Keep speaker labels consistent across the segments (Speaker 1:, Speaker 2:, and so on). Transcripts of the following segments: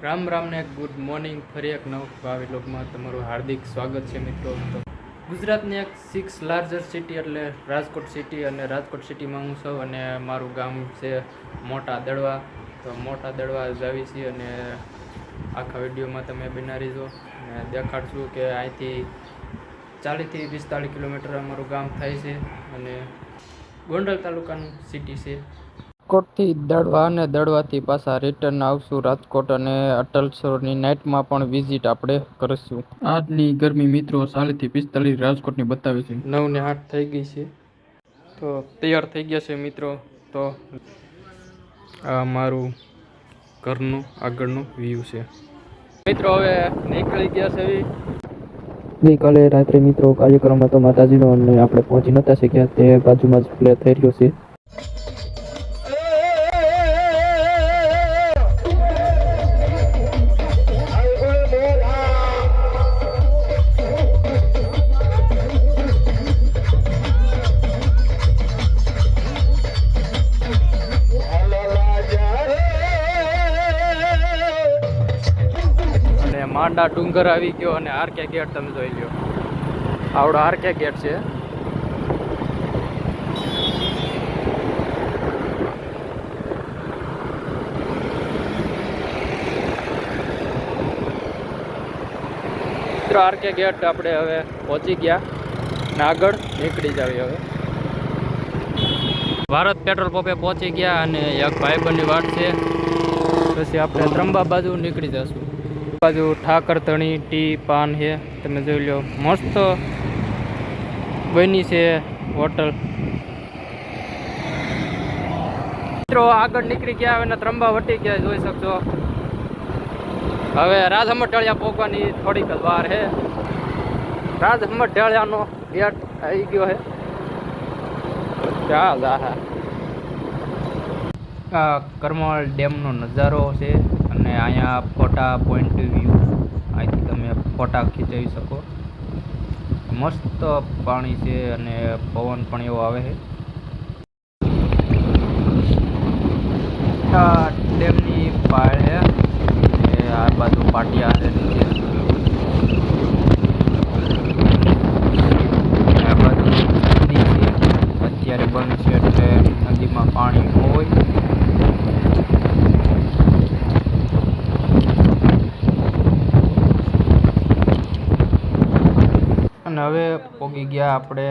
Speaker 1: રામ રામ ને good morning. ફરી એક નવા વ્લોગમાં તમારું હાર્દિક સ્વાગત છે મિત્રો. તો ગુજરાતની એક 6 લાર્જર સિટી એટલે રાજકોટ સિટી, અને રાજકોટ સિટીમાં હું છું અને મારું ગામ છે મોટા દડવા. તો મોટા દડવા જ આવી છીએ અને આખા વિડીયોમાં તમે બના રહીજો અને દેખાડશું કે અહીંથી 40 થી 45 કિલોમીટર અમારું ગામ થાય છે અને ગોંડલ તાલુકાનું સિટી છે. રાજકોટથી દડવા અને દડવાથી પાછા રિટર્ન આવશું રાજકોટ, અને અટલ સરોવરની નાઇટમાં પણ વિઝિટ આપણે કરીશું. આજની ગરમી મિત્રો 40 થી 45 રાજકોટની બતાવે છે. 9 ને 8 થઈ ગઈ છે. તો તૈયાર થઈ ગયા છે મિત્રો. તો આ મારું ઘરનું આગળનું વ્યૂ છે મિત્રો. હવે નીકળી ગયા છે. ગઈકાલે રાત્રે મિત્રો કાર્યક્રમ હતો માતાજીનો અને આપણે પહોંચી નતા શક્યા. તે બાજુમાં જ પ્લે થઈ રહ્યો છે. માંડા ડુંગર આવી ગયો અને આરકે ગેટ તમે જોઈ લો. આવડો આરકે ગેટ છે. મિત્રો આરકે ગેટ આપણે હવે પહોંચી ગયા અને આગળ નીકળી જાવી. હવે ભારત પેટ્રોલ પંપે પહોંચી ગયા અને એક ભાઈબંધની વાટ છે. પછી આપણે ત્રંબા બાજુ નીકળી જશું. બાજુ ઠાકર ધણી ટી પાન છે, તમે જોઈ લો. મસ્ત બની છે હોટલ. મિત્રો આગળ નીકળી ગયા અને ત્રંબા વટી ગયા જોઈ શકશો. હવે રાજહમઢિયાળા પહોંચવાની થોડીક જ વાર છે. રાજહમઢિયાળાનો ગેટ આવી ગયો છે. ચાલ આ કરમળ ડેમનો નજારો છે અને અહીંયા ફોટા પોઈન્ટ વ્યૂ, અહીંથી તમે ફોટા ખીચાવી શકો. મસ્ત પાણી છે અને પવન પણ એવો આવે છે. આ ડેમની પાળ છે અને આ બાજુ પાટિયા છે નીચે. આ બાજુ નદી છે, અત્યારે બંધ છે એટલે નદીમાં પાણી હોય. અને હવે પોગી ગયા આપણે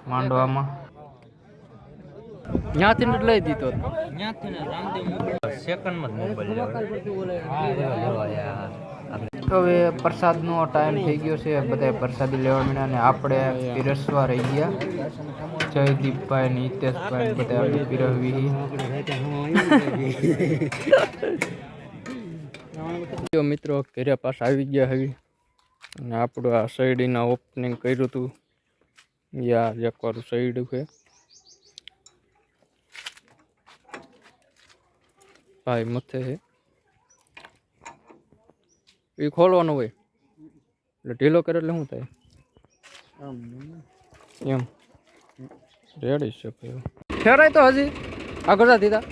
Speaker 1: માંડવામાં. ત્યાંથી જ લઈ દીધો હવે પ્રસાદનો ટાઈમ થઈ ગયો છે. બધા પ્રસાદી લેવા માંડ્યા અને આપણે પીરસવા રહી ગયા. જયદીપભાઈ ને હિતેશભાઈ બધા પીરસવી. મિત્રો ઘરે પાછા આવી ગયા હવે અને આપણું આ શેરડીના ઓપનિંગ કર્યું હતું. યા એકવાર શેરડું છે ભાઈ મથે છે. એ ખોલવાનું હોય એટલે ઢીલો કરે એટલે શું થાય એમ. રેડી છે ભાઈ. ફેરાય તો હજી આગળ જા દીધા.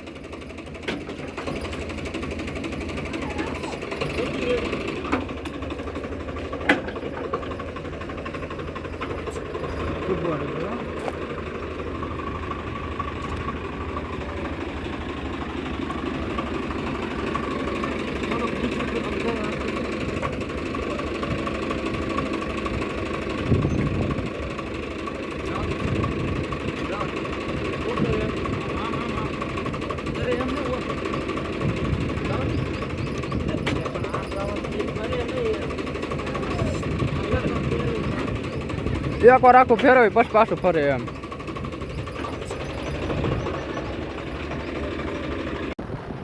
Speaker 1: એક વાર આખું ફેરવી પછી પાછું ફરે એમ.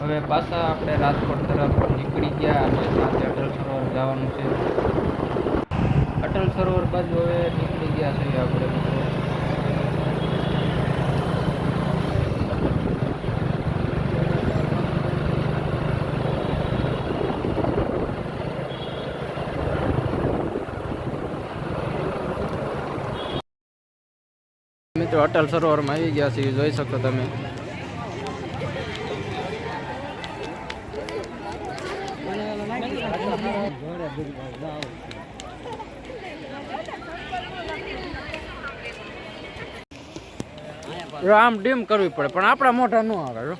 Speaker 1: હવે પાછા આપણે રાજકોટ તરફ નીકળી ગયા અને સાથે અટલ સરોવર જવાનું છે. અટલ સરોવર બાજુ હવે નીકળી ગયા છે આપણે મિત્રો. મિત્રો અટલ સરોવરમાં આવી ગયા છે, જોઈ શકો તમે. આમ ડીમ કરવી પડે પણ આપણા મોઢા ન આવે જો.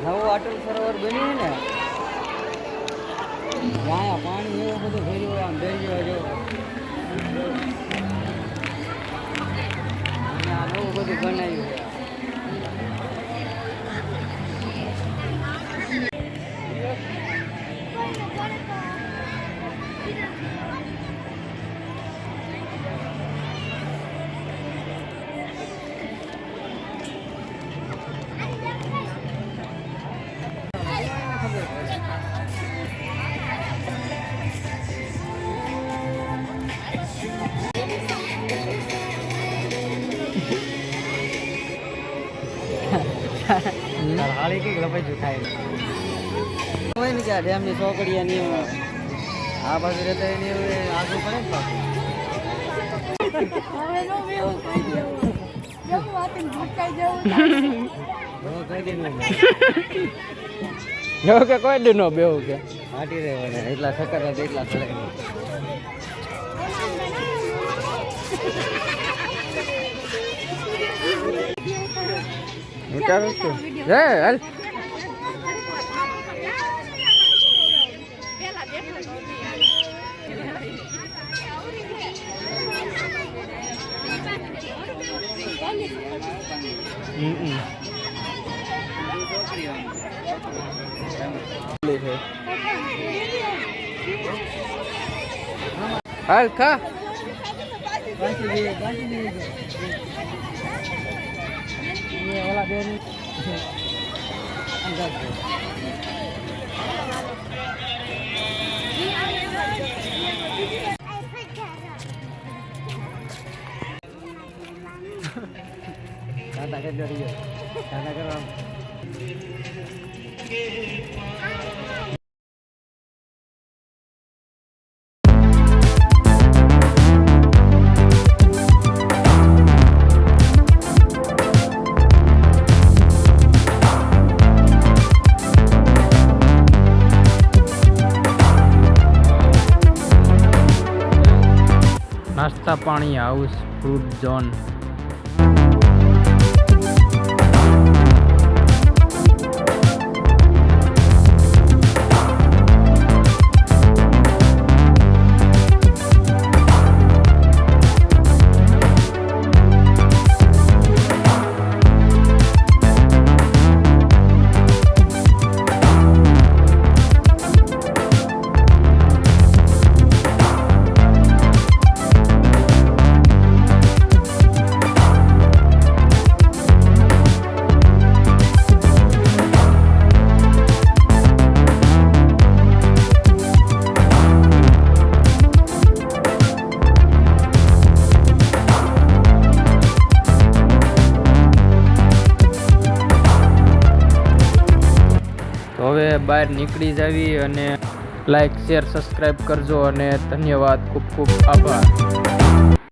Speaker 2: નવું અટલ સરોવર બન્યું ને ત્યાં પાણી એવું બધું ભર્યું આમ દરિયો જો નવું બધું બનાવ્યું છે. હાળી કઈક લપાઈ થાય હોય ને કે આ ડેમની ચોકડીયા ની આ બાજુ રહેતા એની આગળ પડે
Speaker 1: ને કે કોઈ દી નો બેવું કે
Speaker 2: હાટી રહેવાના એટલા સકર એટલા ચડાય
Speaker 1: ઉતારું છું હે હાલ હાલ ખા
Speaker 2: ઓલા બેન દાદા કે ડરી દાદા કરવા
Speaker 1: નાસ્તા પાણી હાઉસ ફ્રૂટ ઝોન. હવે બહાર નીકળી જાવી અને લાઈક શેર સબસ્ક્રાઈબ કરજો અને ધન્યવાદ ખૂબ ખૂબ આભાર.